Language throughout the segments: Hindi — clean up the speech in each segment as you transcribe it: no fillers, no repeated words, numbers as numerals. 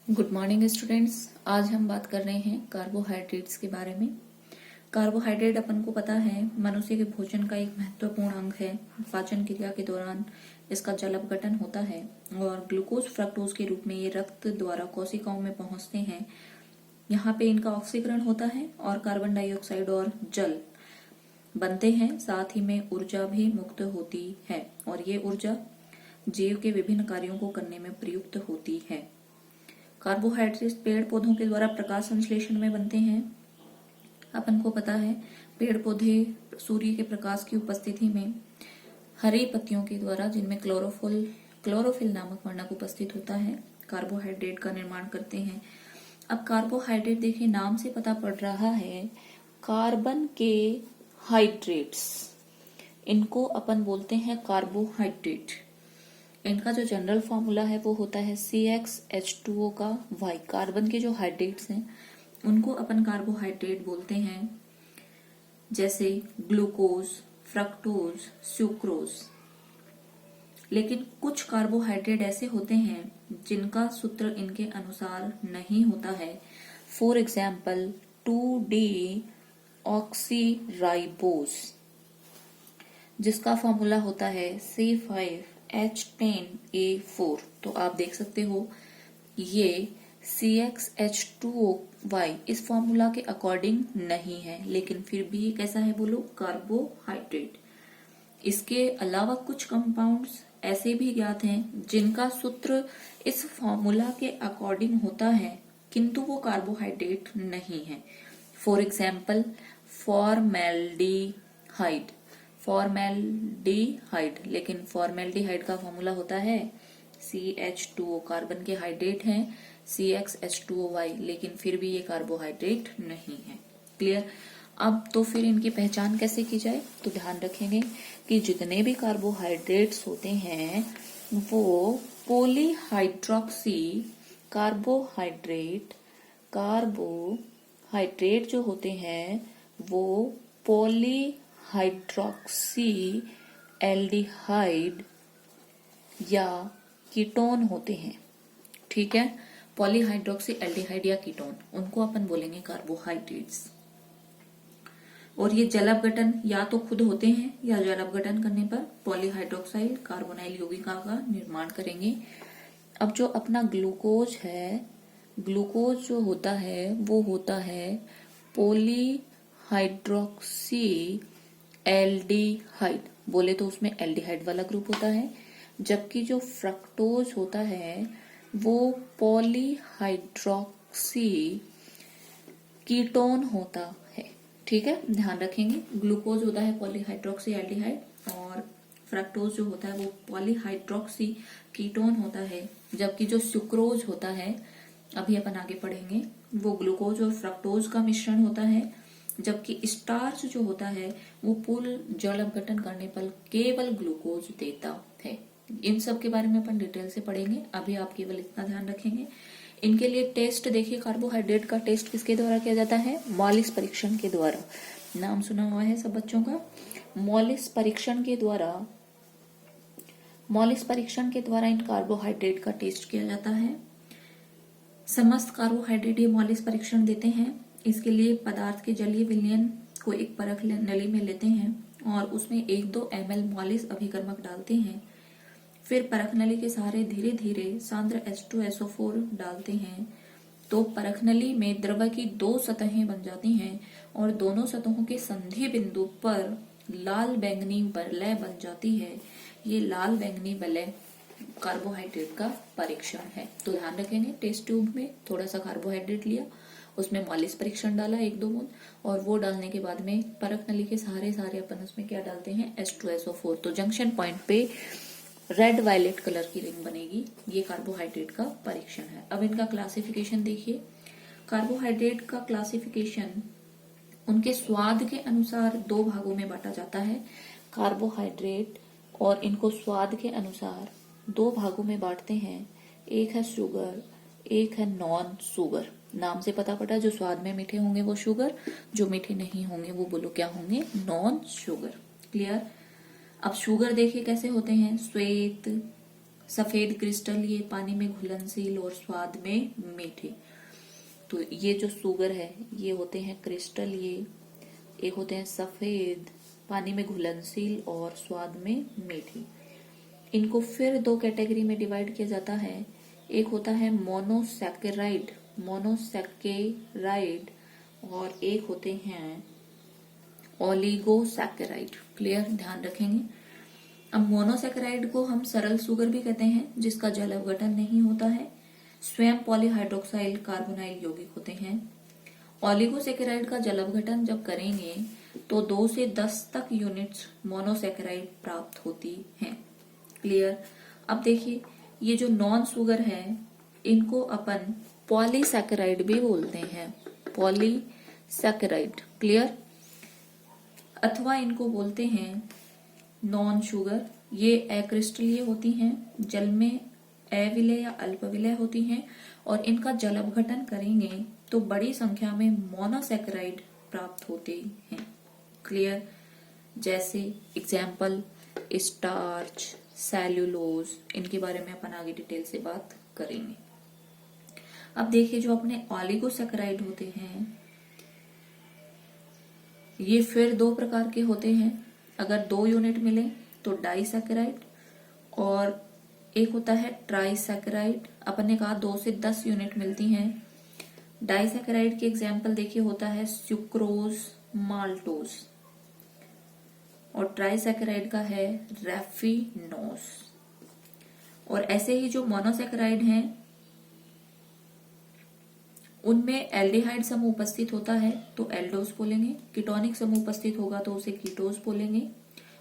Good morning students. आज हम बात कर रहे हैं कार्बोहाइड्रेट्स के बारे में। कार्बोहाइड्रेट अपन को पता है मनुष्य के भोजन का एक महत्वपूर्ण अंग है। पाचन क्रिया के दौरान इसका जल अपघटन होता है और ग्लूकोज फ्रक्टोज के रूप में ये रक्त द्वारा कोशिकाओं में पहुंचते हैं। यहाँ पे इनका ऑक्सीकरण होता है और कार्बन डाइऑक्साइड और जल बनते हैं। साथ ही में ऊर्जा भी मुक्त होती है और ये ऊर्जा जीव के विभिन्न कार्यों को करने में प्रयुक्त होती है। कार्बोहाइड्रेट पेड़ पौधों के द्वारा प्रकाश संश्लेषण में बनते हैं। अपन को पता है पेड़ पौधे सूर्य के प्रकाश की उपस्थिति में हरी पत्तियों के द्वारा, जिनमें क्लोरोफिल नामक वर्णक उपस्थित होता है, कार्बोहाइड्रेट का निर्माण करते हैं। अब कार्बोहाइड्रेट देखिए, नाम से पता पड़ रहा है कार्बन के हाइड्रेट्स, इनको अपन बोलते हैं कार्बोहाइड्रेट। इनका जो जनरल फॉर्मूला है वो होता है CxH2O का Y। कार्बन के जो हाइड्रेट्स हैं उनको अपन कार्बोहाइड्रेट बोलते हैं, जैसे ग्लूकोज, फ्रक्टोज, सुक्रोज। लेकिन कुछ कार्बोहाइड्रेट ऐसे होते हैं जिनका सूत्र इनके अनुसार नहीं होता है। फॉर एग्जाम्पल 2D ऑक्सीराइबोज, जिसका फॉर्मूला होता है C5H10A4। तो आप देख सकते हो ये CxH2O इस फॉर्मूला के अकॉर्डिंग नहीं है, लेकिन फिर भी कैसा है बोलो, कार्बोहाइड्रेट। इसके अलावा कुछ कंपाउंड्स ऐसे भी ज्ञात हैं जिनका सूत्र इस फॉर्मूला के अकॉर्डिंग होता है किंतु वो कार्बोहाइड्रेट नहीं है। फॉर एग्जाम्पल फॉर्मेल्डिहाइड, लेकिन फॉर्मेल्डिहाइड का फॉर्मूला होता है CH2O। कार्बन के हाइड्रेट हैं CxH2O, लेकिन फिर भी ये कार्बोहाइड्रेट नहीं है। क्लियर। अब तो फिर इनकी पहचान कैसे की जाए, तो ध्यान रखेंगे कि जितने भी कार्बोहाइड्रेट्स होते हैं वो पॉलीहाइड्रोक्सी कार्बोहाइड्रेट जो होते हैं वो पॉलीहाइड्रोक्सी एल्डिहाइड या कीटोन होते हैं। ठीक है, पॉलीहाइड्रोक्सी एल्डिहाइड या कीटोन, उनको अपन बोलेंगे कार्बोहाइड्रेट्स। और ये जल अपघटन या तो खुद होते हैं या जल अपघटन करने पर पॉलीहाइड्रोक्साइल कार्बोनाइल यौगिका का निर्माण करेंगे। अब जो अपना ग्लूकोज है, ग्लूकोज जो होता है वो होता है पॉलीहाइड्रोक्सी एल्डिहाइड, बोले तो उसमें एल्डिहाइड वाला ग्रुप होता है। जबकि जो फ्रक्टोज होता है वो पॉलीहाइड्रोक्सी कीटोन होता है। ठीक है, ध्यान रखेंगे। ग्लूकोज होता है पॉलीहाइड्रोक्सी एल्डिहाइड और फ्रक्टोज जो होता है वो पॉलीहाइड्रोक्सी कीटोन होता है। जबकि जो सुक्रोज होता है, अभी अपन आगे पढ़ेंगे, वो ग्लूकोज और फ्रक्टोज का मिश्रण होता है। जबकि स्टार्च जो होता है वो पूर्ण जल अपघटन करने पर केवल ग्लूकोज देता है। इन सब के बारे में अपन डिटेल से पढ़ेंगे, अभी आप केवल इतना ध्यान रखेंगे। इनके लिए टेस्ट देखिए, कार्बोहाइड्रेट का टेस्ट किसके द्वारा किया जाता है, मॉलिस परीक्षण के द्वारा। नाम सुना हुआ है सब बच्चों का। मॉलिस परीक्षण के द्वारा इन कार्बोहाइड्रेट का टेस्ट किया जाता है। समस्त कार्बोहाइड्रेट ये मॉलिस परीक्षण देते हैं। इसके लिए पदार्थ के जलीय विलयन को एक परख नली में लेते हैं और उसमें 1-2 ml मॉलिस अभिकर्मक डालते हैं। फिर परख नली के सहारे धीरे धीरे सांद्र H2SO4 डालते हैं तो परख नली में द्रव की 2 सतहें बन जाती हैं और दोनों सतहों के संधि बिंदु पर लाल बैंगनी वलय बन जाती है। ये लाल बैंगनी वलय कार्बोहाइड्रेट का परीक्षण है। तो ध्यान रखेंगे, टेस्ट ट्यूब में थोड़ा सा कार्बोहाइड्रेट लिया, उसमें मॉलिस परीक्षण डाला 1-2 बूंद, और वो डालने के बाद में परख नली के सहारे अपन उसमें क्या डालते हैं, H2SO4। तो जंक्शन पॉइंट पे रेड वायलेट कलर की रिंग बनेगी। ये कार्बोहाइड्रेट का परीक्षण है। अब इनका क्लासिफिकेशन देखिए। कार्बोहाइड्रेट का क्लासिफिकेशन उनके स्वाद के अनुसार 2 भागों में बांटा जाता है। कार्बोहाइड्रेट और इनको स्वाद के अनुसार 2 भागों में बांटते हैं। एक है शुगर, एक है नॉन शुगर। नाम से पता पड़ा, जो स्वाद में मीठे होंगे वो शुगर, जो मीठे नहीं होंगे वो बोलो क्या होंगे, नॉन शुगर। क्लियर। अब शुगर देखिए कैसे होते हैं, श्वेत, सफेद क्रिस्टल ये पानी में घुलनशील और स्वाद में मीठे। तो ये जो शुगर है ये होते हैं क्रिस्टल, ये एक होते हैं सफेद, पानी में घुलनशील और स्वाद में मीठे। इनको फिर दो कैटेगरी में डिवाइड किया जाता है। एक होता है मोनोसैकेराइड, और एक होते हैं ओलिगोसैकेराइड। क्लियर, ध्यान रखेंगे। अब मोनोसैकेराइड को हम सरल शुगर भी कहते हैं, जिसका जल अवघटन नहीं होता है, स्वयं पॉलीहाइड्रोक्साइल कार्बोनाइल यौगिक होते हैं। ओलिगोसैकेराइड का जल अवघटन जब करेंगे तो 2 से 10 तक यूनिट्स मोनोसैकेराइड प्राप्त होती हैं। क्लियर। अब देखिए, ये जो नॉन शुगर है इनको अपन पॉलीसैकेराइड भी बोलते हैं, पॉलीसैकेराइड। क्लियर। अथवा इनको बोलते हैं नॉन शुगर। ये अक्रिस्टलीय होती हैं, जल में अविलय या अल्पविलय होती हैं, और इनका जल अपघटन करेंगे तो बड़ी संख्या में मोनोसैकेराइड प्राप्त होते हैं। क्लियर। जैसे एग्जाम्पल स्टार्च, सेल्यूलोज, इनके बारे में अपन आगे डिटेल से बात करेंगे। अब देखिए, जो अपने ओलिगोसैकेराइड होते हैं ये फिर 2 प्रकार के होते हैं। अगर 2 यूनिट मिले तो डाइसैकेराइड, और एक होता है ट्राइसैकेराइड। अपन ने कहा 2 से 10 यूनिट मिलती हैं। डाइसैकेराइड के एग्जाम्पल देखिए, होता है सुक्रोज, माल्टोज, और ट्राइसैकेराइड का है रैफिनोज। और ऐसे ही जो मोनोसैकेराइड हैं उनमें एल्डिहाइड समूह उपस्थित होता है तो एल्डोज बोलेंगे, कीटोनिक समूह उपस्थित होगा तो उसे कीटोज बोलेंगे,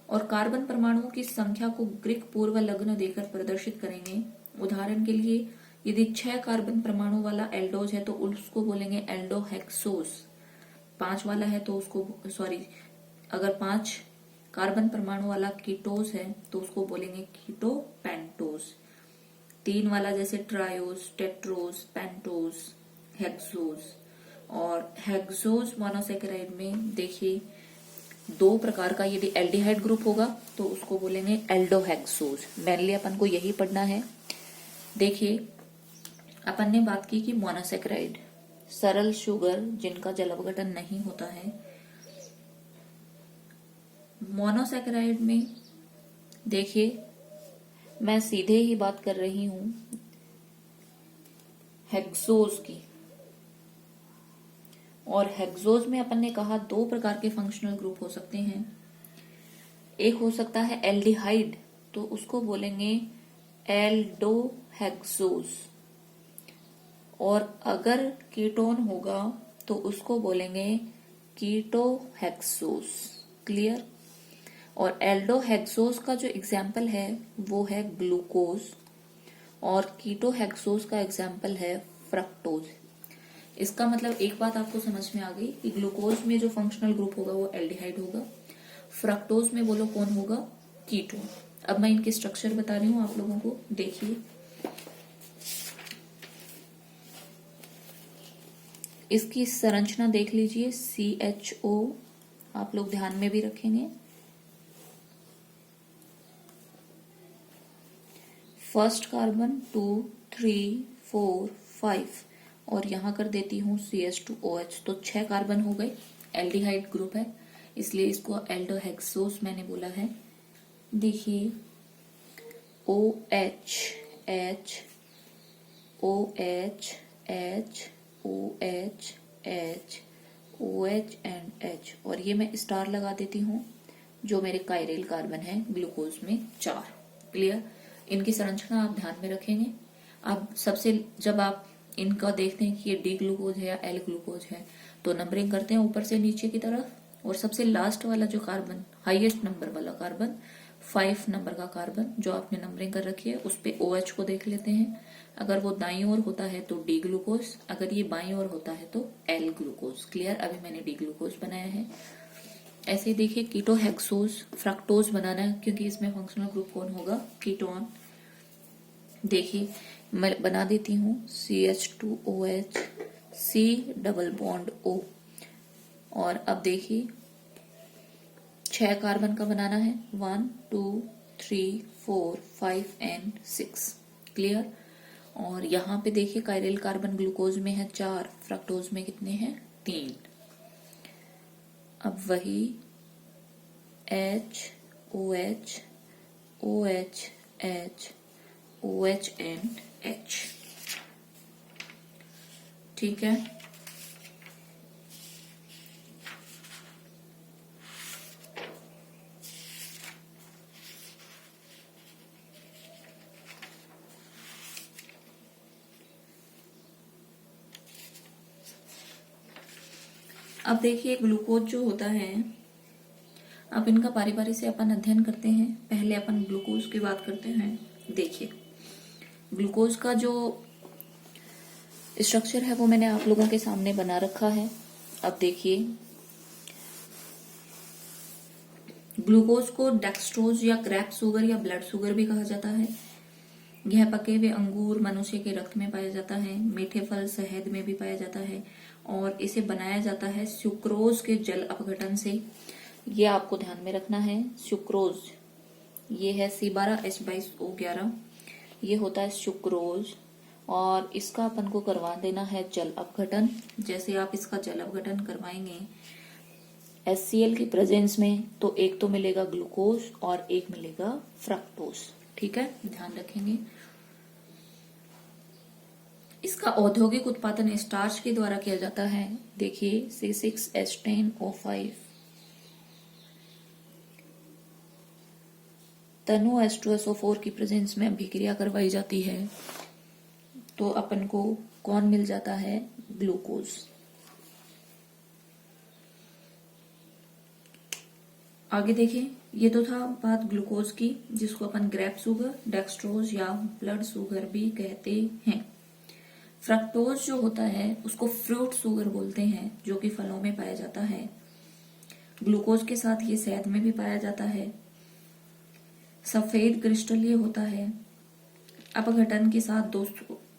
और कार्बन परमाणुओं की संख्या को ग्रीक पूर्व लग्न देकर प्रदर्शित करेंगे। उदाहरण के लिए, यदि 6 कार्बन परमाणु वाला एल्डोज है तो उसको बोलेंगे एल्डोहेक्सोज। 5 वाला है तो उसको अगर 5 कार्बन परमाणु वाला कीटोज है तो उसको बोलेंगे कीटोपेंटोज। 3 वाला जैसे ट्रायोज, टेट्रोज, पेंटोज, हेक्सोज। और हेक्सोज मोनोसैकेराइड में देखिए 2 प्रकार का, यदि एल्डिहाइड ग्रुप होगा तो उसको बोलेंगे एल्डोहेक्सोज। मेनली अपन को यही पढ़ना है। देखिए, अपन ने बात की कि मोनोसैकेराइड सरल शुगर जिनका जल अपघटन नहीं होता है। मोनोसैकेराइड में देखिए, मैं सीधे ही बात कर रही हूं हेक्सोज की, और हेक्सोज में अपन ने कहा 2 प्रकार के फंक्शनल ग्रुप हो सकते हैं। एक हो सकता है एल्डिहाइड, तो उसको बोलेंगे एल्डोहेक्सोज, और अगर कीटोन होगा तो उसको बोलेंगे कीटोहेक्सोज। क्लियर। और एल्डोहेक्सोज का जो एग्जाम्पल है वो है ग्लूकोज, और कीटोहेक्सोज का एग्जाम्पल है फ्रक्टोज। इसका मतलब एक बात आपको समझ में आ गई कि ग्लूकोज में जो फंक्शनल ग्रुप होगा वो एल्डिहाइड होगा, फ्रक्टोज में बोलो कौन होगा, कीटोन। अब मैं इनके स्ट्रक्चर बता रही हूं आप लोगों को। देखिए, इसकी संरचना देख लीजिए, CHO आप लोग ध्यान में भी रखेंगे। फर्स्ट कार्बन 2, 3, 4, 5, और यहां कर देती हूं CH2OH, तो 6 कार्बन हो गए। एल्डिहाइड ग्रुप है इसलिए इसको एल्डोहेक्सोज मैंने बोला है। देखिए, OH, H, OH, H, OH, H, OH and H, और ये मैं स्टार लगा देती हूँ जो मेरे कायरेल कार्बन है ग्लूकोज में 4। क्लियर। इनकी संरचना आप ध्यान में रखेंगे। अब सबसे जब आप इनका देखते हैं कि ये डी ग्लूकोज है या एल ग्लूकोज है तो नंबरिंग करते हैं ऊपर से नीचे की तरफ, और सबसे लास्ट वाला जो कार्बन, हाईएस्ट नंबर वाला कार्बन, 5 नंबर का कार्बन जो आपने नंबरिंग कर रखी है, उस पे OH को देख लेते हैं। अगर वो दाईं ओर होता है तो डी ग्लूकोज, अगर ये बाईं ओर होता है तो एल ग्लूकोज। क्लियर। अभी मैंने डी ग्लूकोज बनाया है। ऐसे ही देखिए, कीटोहेक्सोज, फ्रक्टोज बनाना है क्योंकि इसमें फंक्शनल ग्रुप कौन होगा, कीटोन। देखिए, मैं बना देती हूँ CH2OH, C double bond O, और अब देखिए 6 कार्बन का बनाना है, 1, 2, 3, 4 5 एंड 6। क्लियर। और यहाँ पे देखिए कायरल कार्बन ग्लूकोज में है 4, फ्रक्टोज में कितने हैं 3। अब वही H OH OH H OH and H। ठीक है। अब देखिए ग्लूकोज जो होता है, अब इनका बारी बारी से अपन अध्ययन करते हैं। पहले अपन ग्लूकोज की बात करते हैं। देखिए ग्लूकोज का जो स्ट्रक्चर है वो मैंने आप लोगों के सामने बना रखा है। अब देखिए ग्लूकोज को डेक्सट्रोज या ग्रेप शुगर या ब्लड शुगर भी कहा जाता है। यह पके हुए अंगूर मनुष्य के रक्त में पाया जाता है, मीठे फल शहद में भी पाया जाता है और इसे बनाया जाता है सुक्रोज के जल अपघटन से। ये आपको ध्यान में रखना है। सुक्रोज ये है C12H22O11, ये होता है सुक्रोज और इसका अपन को करवा देना है जल अपघटन। जैसे आप इसका जल अपघटन करवाएंगे HCl की प्रेजेंस में तो एक तो मिलेगा ग्लूकोज और एक मिलेगा फ्रक्टोज। ठीक है, ध्यान रखेंगे। इसका औद्योगिक उत्पादन स्टार्च के द्वारा किया जाता है। देखिए C6H10O5 तनु H2SO4 की प्रेजेंस में अभिक्रिया करवाई जाती है तो अपन को कौन मिल जाता है ग्लूकोज। आगे देखिए, ये तो था बात ग्लूकोज की जिसको अपन ग्रेप शुगर, डेक्सट्रोज या ब्लड शुगर भी कहते हैं। फ्रक्टोज जो होता है उसको फ्रूट शुगर बोलते हैं जो कि फलों में पाया जाता है। ग्लूकोज के साथ ये शहद में भी पाया जाता है। सफेद क्रिस्टल ये होता है। अपघटन के साथ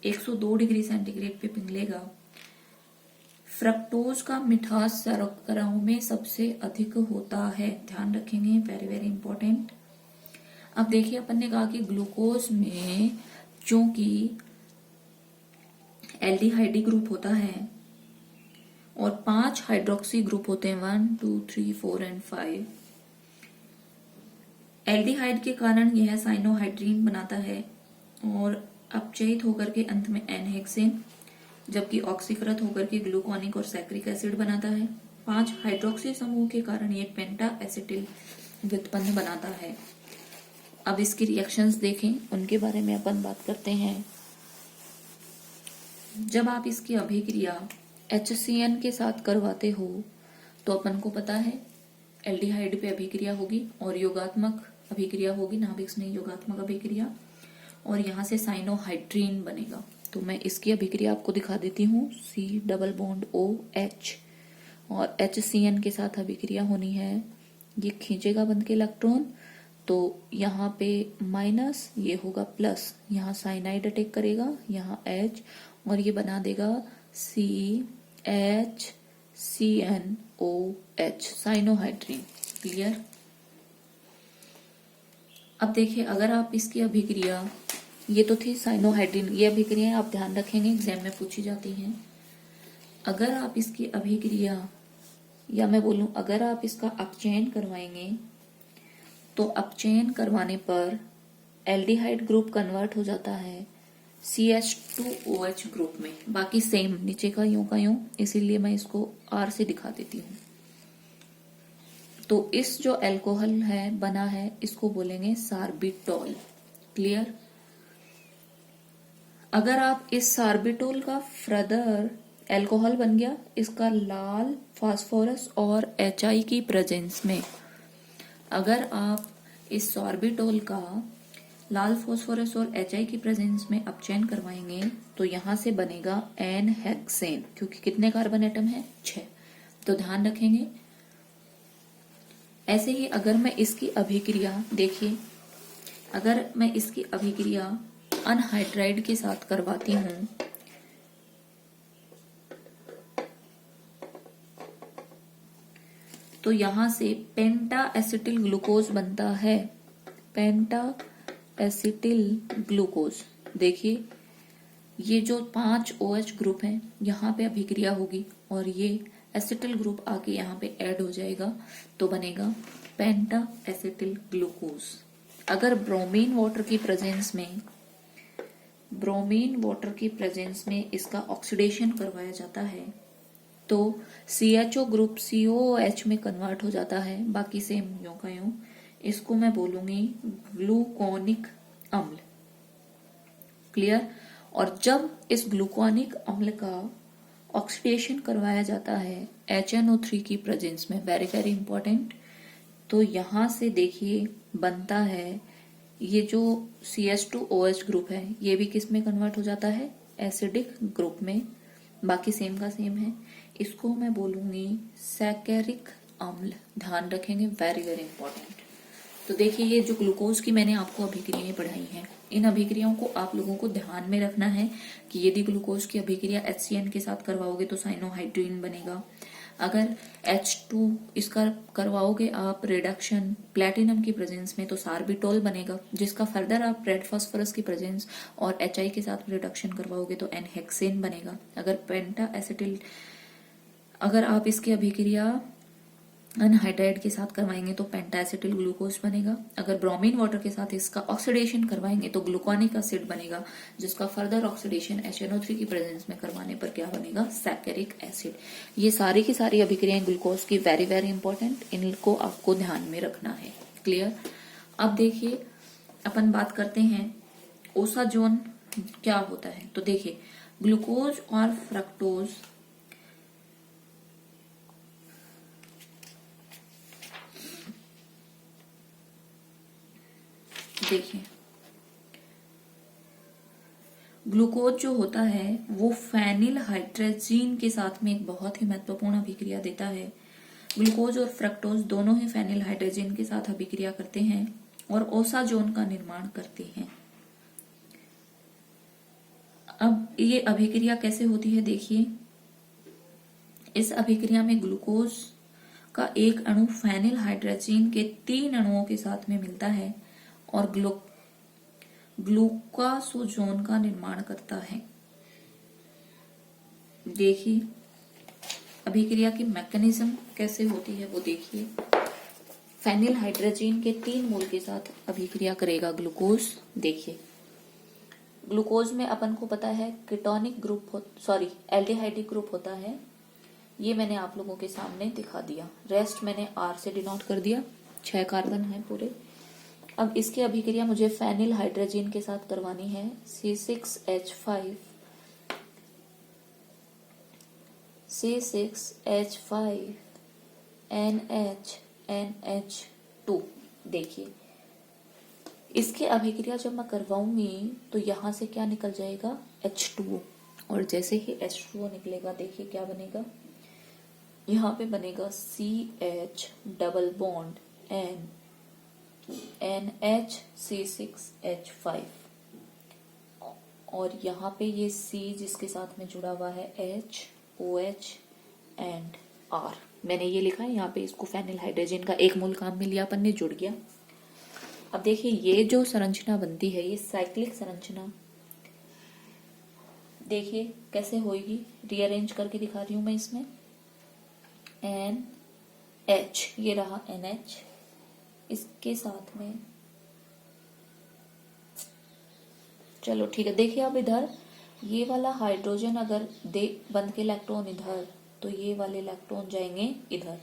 102 डिग्री सेंटीग्रेड पे पिघलेगा। फ्रक्टोज का मिठास शर्कराओं में सबसे अधिक होता है। ध्यान रखेंगे, वेरी वेरी इंपॉर्टेंट। अब देखिए अपन ने कहा कि ग्लूकोज में चूंकि एल्डिहाइडी ग्रुप होता है और 5 हाइड्रोक्सी ग्रुप होते हैं 1 2 3 4 एंड 5। एल्डिहाइड के कारण यह साइनोहाइड्रीन बनाता है और अपचयित होकर के अंत में एनहेक्सेन, जबकि ऑक्सीकृत होकर के ग्लूकोनिक और सैक्रिक एसिड बनाता है। 5 हाइड्रोक्सी समूह के कारण ये पेंटा एसिटिल व्युत्पन्न बनाता है। अब इसकी रिएक्शंस देखें, उनके बारे में अपन बात करते हैं। जब आप इसकी अभिक्रिया HCN के साथ करवाते हो तो अपन को पता है एल्डिहाइड पे अभिक्रिया होगी और योगात्मक अभिक्रिया होगी, नाभिक स्नेह योगात्मक अभिक्रिया, और यहाँ से साइनोहाइड्रीन बनेगा। तो मैं इसकी अभिक्रिया आपको दिखा देती हूँ। C डबल बॉन्ड OH और HCN के साथ अभिक्रिया होनी है। ये खींचेगा बंद के इलेक्ट्रॉन तो यहाँ पे माइनस, ये होगा प्लस, यहाँ साइनाइड अटैक करेगा, यहाँ H और ये बना देगा CHCNOH साइनोहाइड्रीन। क्लियर। अब देखिए अगर आप इसकी अभिक्रिया, ये तो थी साइनोहाइड्रीन, ये अभिक्रियाएं आप ध्यान रखेंगे एग्जाम में पूछी जाती हैं। अगर आप इसकी अभिक्रिया या मैं बोलूं अगर आप इसका अपचयन करवाएंगे तो अपचयन करवाने पर एल्डिहाइड ग्रुप कन्वर्ट हो जाता है CH2OH ग्रुप में। बाकी सेम नीचे का यूं, इसीलिए मैं इसको R से दिखा देती हूँ। तो इस जो अल्कोहल है बना है इसको बोलेंगे सार्बिटोल। क्लियर। अगर आप इस सार्बिटोल का फर्दर अल्कोहल बन गया, इसका लाल फास्फोरस और HI की प्रेजेंस में, अगर आप इस सार्बिटोल का लाल फास्फोरस और HI की प्रेजेंस में अपचयन करवाएंगे तो यहां से बनेगा एनहेक्सेन, क्योंकि कितने कार्बन एटम है 6। तो ध्यान रखेंगे। ऐसे ही अगर मैं इसकी अभिक्रिया, देखिए अगर मैं इसकी अभिक्रिया अनहाइड्राइड के साथ करवाती हूं तो यहां से पेंटा एसिटिल ग्लूकोज बनता है। पेंटा एसिटिल ग्लूकोज। देखिए ये जो 5 OH ग्रुप है यहाँ पे अभिक्रिया होगी और ये एसिटिल ग्रुप आके यहाँ पे ऐड हो जाएगा तो बनेगा पेंटा एसिटिल ग्लूकोज। अगर ब्रोमीन वाटर की प्रेजेंस में इसका ऑक्सीडेशन करवाया जाता है तो CHO ग्रुप COOH में कन्वर्ट हो जाता है, बाकी सेम यूं का यूं। इसको मैं बोलूंगी ग्लूकोनिक अम्ल। क्लियर। और जब इस ग्लूकोनिक अम्ल का ऑक्सीडेशन करवाया जाता है HNO3 की प्रेजेंस में, वेरी वेरी इंपॉर्टेंट, तो यहां से देखिए बनता है ये जो CH2OH ग्रुप है ये भी किस में कन्वर्ट हो जाता है, एसिडिक ग्रुप में। बाकी सेम का सेम है। इसको मैं बोलूंगी सैकेरिक अम्ल। ध्यान रखेंगे, वेरी वेरी इंपॉर्टेंट। तो देखिए ये जो ग्लूकोज की मैंने आपको अभिक्रियाएं पढ़ाई हैं, इन अभिक्रियाओं को आप लोगों को ध्यान में रखना है कि यदि ग्लूकोज की अभिक्रिया HCN के साथ करवाओगे तो साइनोहाइड्रीन बनेगा। अगर H2 इसका करवाओगे आप रिडक्शन प्लेटिनम की प्रेजेंस में तो सार्बिटोल बनेगा, जिसका फर्दर आप रेड फास्फोरस की प्रेजेंस और HI के साथ रिडक्शन करवाओगे तो एनहेक्सेन बनेगा। अगर आप इसकी अभिक्रिया अनहाइड्राइड के साथ करवाएंगे तो पेंटाएसिटिल ग्लूकोज बनेगा। अगर ब्रोमीन वाटर के साथ इसका ऑक्सीडेशन करवाएंगे तो ग्लूकोनिक एसिड बनेगा, जिसका फर्दर ऑक्सीडेशन HNO3 की प्रेजेंस में करवाने पर क्या बनेगा, सैकेरिक एसिड। ये सारी की सारी अभिक्रियाएं ग्लूकोज की वेरी वेरी इंपॉर्टेंट, इनको आपको ध्यान में रखना है। क्लियर। अब देखिए अपन बात करते हैं ओसाजोन क्या होता है। तो देखिए ग्लूकोज और फ्रक्टोज देखिए ग्लूकोज जो होता है वो फेनिल हाइड्रोजीन के साथ में एक बहुत ही महत्वपूर्ण अभिक्रिया देता है। ग्लूकोज और फ्रक्टोज दोनों ही फेनिल हाइड्रोजीन के साथ अभिक्रिया करते हैं और ओसाजोन का निर्माण करते हैं। अब ये अभिक्रिया कैसे होती है देखिए, इस अभिक्रिया में ग्लूकोज का एक अणु फेनिल हाइड्रोजीन के 3 अणुओं के साथ में मिलता है और ग्लूकासोजोन का निर्माण करता है। देखिए अभिक्रिया की मैकेनिज्म कैसे होती है वो देखिए। फेनिल हाइड्रोजीन के 3 मूल के साथ अभिक्रिया करेगा ग्लूकोज। देखिए ग्लूकोज में अपन को पता है कीटोनिक ग्रुप एल्डिहाइडिक ग्रुप होता है। ये मैंने आप लोगों के सामने दिखा दिया, रेस्ट मैंने R से डिनोट कर दिया। 6 कार्बन है पूरे। अब इसकी अभिक्रिया मुझे फेनिल हाइड्रोजीन के साथ करवानी है, C6H5NH2। देखिए इसकी अभिक्रिया जब मैं करवाऊंगी तो यहां से क्या निकल जाएगा, H2O। और जैसे ही H2O निकलेगा देखिए क्या बनेगा, यहाँ पे बनेगा CH डबल बॉन्ड NHC6H5 और यहाँ पे ये C जिसके साथ में जुड़ा हुआ है H OH एंड R। मैंने ये लिखा है यहाँ पे, इसको फेनिल हाइड्रोजन का 1 मोल काम में लिया अपन ने, जुड़ गया। अब देखिए ये जो संरचना बनती है ये साइक्लिक संरचना देखिए कैसे होगी, रीअरेंज करके दिखा रही हूं मैं इसमें। NH ये रहा NH, इसके साथ में चलो ठीक है। देखिए अब इधर ये वाला हाइड्रोजन अगर दे बंद के इलेक्ट्रॉन इधर तो ये वाले इलेक्ट्रॉन जाएंगे इधर।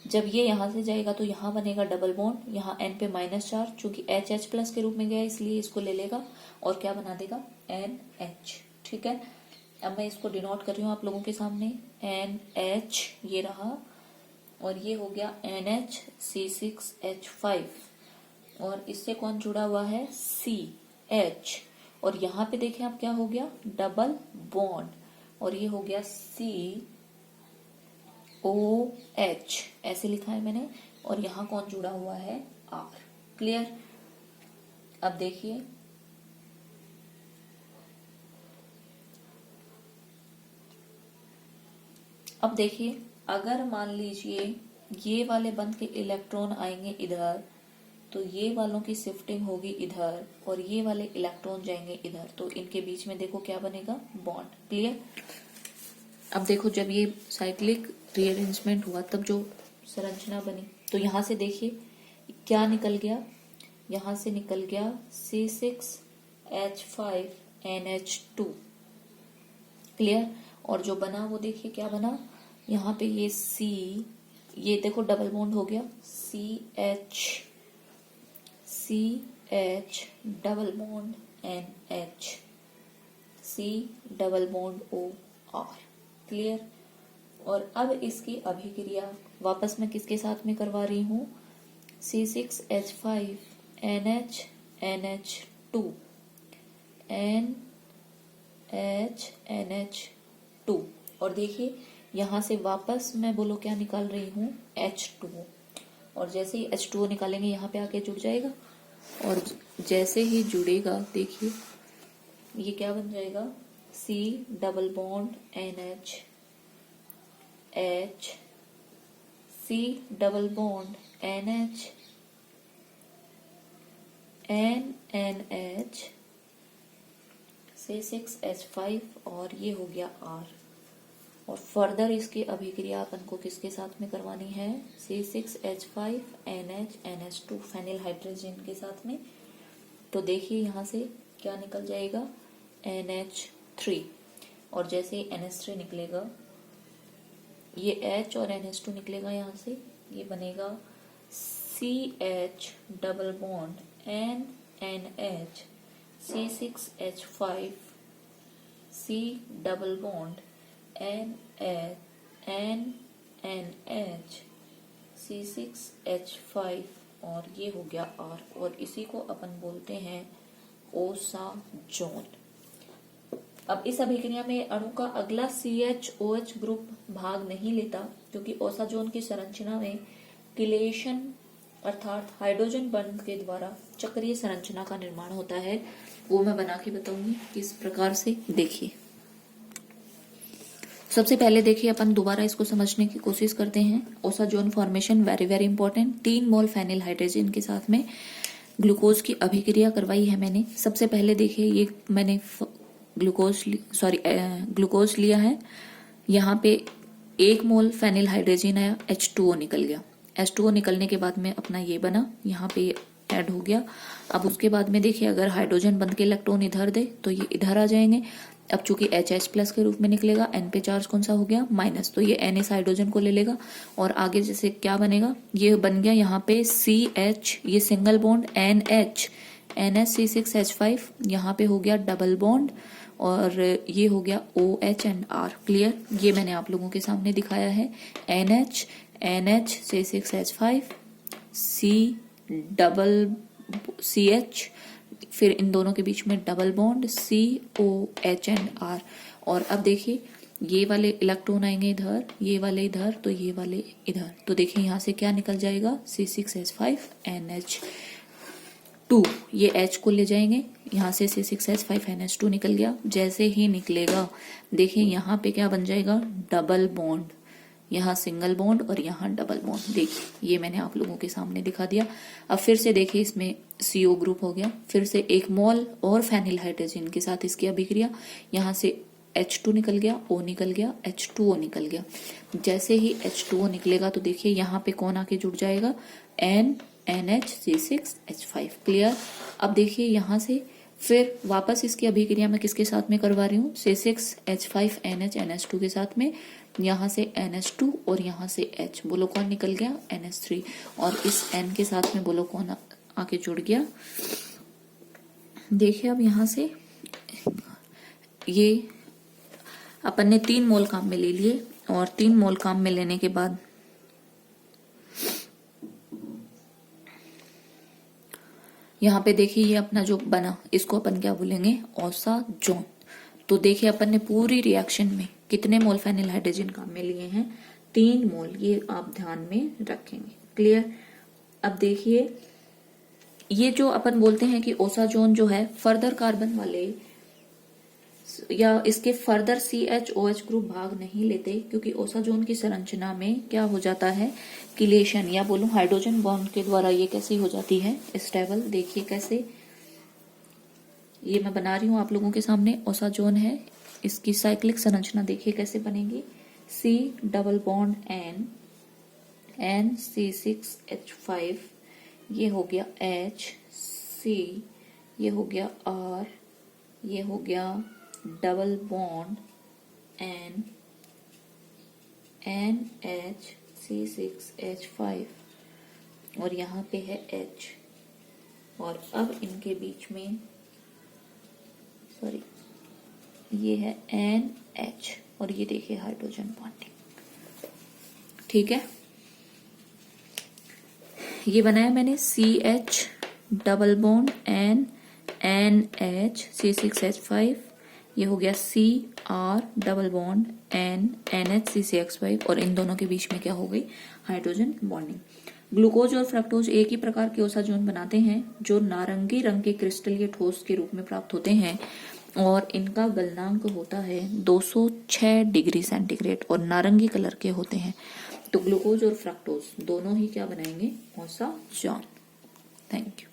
जब ये यहां से जाएगा तो यहां बनेगा डबल बॉन्ड, यहाँ N पे माइनस चार्ज, चूंकि H प्लस के रूप में गया इसलिए इसको ले लेगा और क्या बना देगा, NH। ठीक है। अब मैं इसको डिनोट कर रही हूँ आप लोगों के सामने, NH ये रहा और ये हो गया NHC6H5 और इससे कौन जुड़ा हुआ है, CH। और यहाँ पे देखें आप क्या हो गया, डबल बॉन्ड और ये हो गया COH, ऐसे लिखा है मैंने। और यहाँ कौन जुड़ा हुआ है, R। क्लियर। अब देखिए अगर मान लीजिए ये वाले बंद के इलेक्ट्रॉन आएंगे इधर तो ये वालों की शिफ्टिंग होगी इधर और ये वाले इलेक्ट्रॉन जाएंगे इधर, तो इनके बीच में देखो क्या बनेगा, बॉन्ड। क्लियर। अब देखो जब ये साइक्लिक रीअरेंजमेंट हुआ तब जो संरचना बनी, तो यहां से देखिए क्या निकल गया, यहां से निकल गया C6H5NH2। क्लियर। और जो बना वो देखिए क्या बना, यहाँ पे ये C, ये देखो डबल बॉन्ड हो गया, CH double bond NH, C double bond OR। Clear. और अब इसकी अभिक्रिया वापस मैं किसके साथ में करवा रही हूँ, C6H5NH2 NHNH2। और देखिए यहां से वापस मैं बोलो क्या निकाल रही हूँ, H2O। और जैसे ही H2O निकालेंगे यहाँ पे आके जुड़ जाएगा, और जैसे ही जुड़ेगा देखिए ये क्या बन जाएगा, C double bond NH H, C double bond NH NNH, C6H5 और ये हो गया R। और फर्दर इसकी अभिक्रिया अपन को किसके साथ में करवानी है, C6H5NH फेनिल हाइड्रोजन के साथ में। तो देखिए यहाँ से क्या निकल जाएगा, NH3। और जैसे NH3 निकलेगा ये H और NH2 निकलेगा, यहाँ से ये बनेगा CH double bond NNH, C6H5 C double bond NNH, C6H5 और ये हो गया R। और इसी को अपन बोलते हैं ओसाजोन। अब इस अभिक्रिया में अणु का अगला CHOH ग्रुप भाग नहीं लेता, क्योंकि ओसाजोन की संरचना में किलेशन अर्थात हाइड्रोजन बंध के द्वारा चक्रीय संरचना का निर्माण होता है। वो मैं बना के बताऊंगी किस प्रकार से। देखिए सबसे पहले देखिए अपन दोबारा इसको समझने की कोशिश करते हैं। Osazone formation very very important. 3 मोल फेनिल हाइड्रोजन के साथ में ग्लूकोज की अभिक्रिया करवाई है मैंने। सबसे पहले देखिए ये मैंने ग्लूकोज लिया है, यहाँ पे 1 मोल फेनिल हाइड्रोजन आया, H2O निकल गया। H2O निकलने के बाद में अपना ये बना, यहाँ पे ऐड हो गया। अब उसके बाद में देखिए अगर हाइड्रोजन बंध के इलेक्ट्रॉन इधर दे तो ये इधर आ जाएंगे। अब चूंकि HH प्लस के रूप में निकलेगा, N पे चार्ज कौन सा हो गया, माइनस, तो ये N इस हाइड्रोजन को ले लेगा और आगे जैसे क्या बनेगा, ये बन गया यहाँ पे CH, ये single bond NH, NH C6H5, यहाँ पे हो गया डबल बॉन्ड और ये हो गया OH एंड R। क्लियर। ये मैंने आप लोगों के सामने दिखाया है, NH C6H5 C double CH, फिर इन दोनों के बीच में double bond COH and R। और अब देखिए ये वाले इलेक्ट्रॉन आएंगे इधर, ये वाले इधर, तो ये वाले इधर। तो देखिए यहाँ से क्या निकल जाएगा, C6H5NH2। ये H को ले जाएंगे, यहाँ से C6H5NH2 निकल गया। जैसे ही निकलेगा देखिए यहाँ पे क्या बन जाएगा, डबल बॉन्ड, यहाँ सिंगल बॉन्ड और यहाँ डबल बॉन्ड। देखिए ये मैंने आप लोगों के सामने दिखा दिया। अब फिर से देखिए इसमें CO ग्रुप हो गया, फिर से 1 मोल और फेनिल हाइड्रोजन के साथ इसकी अभिक्रिया, यहाँ से H2 निकल गया, O निकल गया, H2O निकल गया। जैसे ही H2O निकलेगा तो देखिए यहाँ पे कौन आके जुड़ जाएगा, NH C6H5। क्लियर। अब देखिए यहाँ से फिर वापस इसकी अभिक्रिया मैं किसके साथ में करवा रही हूँ, C6H5NH NH2 के साथ में। यहाँ से NH2 और यहाँ से H, बोलो कौन निकल गया, NH3। और इस N के साथ में बोलो कौन आके जुड़ गया। देखिए अब यहाँ से ये अपन ने 3 मोल काम में ले लिए और 3 मोल काम में लेने के बाद यहाँ पे देखिए ये अपना जो बना, इसको अपन क्या बोलेंगे, ओसाजोन। तो देखिए अपन ने पूरी रिएक्शन में कितने मोल फेनिल हाइड्रोजन काम में लिए हैं, 3 मोल। ये आप ध्यान में रखेंगे। क्लियर। अब देखिए ये जो अपन बोलते हैं कि ओसाजोन जो है फर्दर कार्बन वाले या इसके फर्दर CH-OH ग्रुप भाग नहीं लेते, क्योंकि ओसाजोन की संरचना में क्या हो जाता है, किलेशन या बोलूं हाइड्रोजन बॉन्ड के द्वारा ये कैसी हो जाती है, स्टेबल। देखिए कैसे, ये मैं बना रही हूं आप लोगों के सामने। ओसाजोन है, इसकी साइक्लिक संरचना देखिए कैसे बनेगी। C double bond N C6H5, ये हो गया H C, ये हो गया R, ये हो गया डबल बॉन्ड NH C6H5, और यहाँ पे है H, और अब इनके बीच में ये है NH, और ये देखिए हाइड्रोजन बॉन्डिंग। ठीक है, ये बनाया मैंने CH double bond NH C6H5, ये हो गया CR double bond NH C6H5, और इन दोनों के बीच में क्या हो गई, हाइड्रोजन बॉन्डिंग। ग्लूकोज और फ्रक्टोज एक ही प्रकार के ओसाजोन बनाते हैं, जो नारंगी रंग के क्रिस्टल या ठोस के रूप में प्राप्त होते हैं, और इनका गलनांक होता है 206 डिग्री सेंटीग्रेड, और नारंगी कलर के होते हैं। तो ग्लूकोज और फ्रक्टोज दोनों ही क्या बनाएंगे, ओसाजोन। Thank you.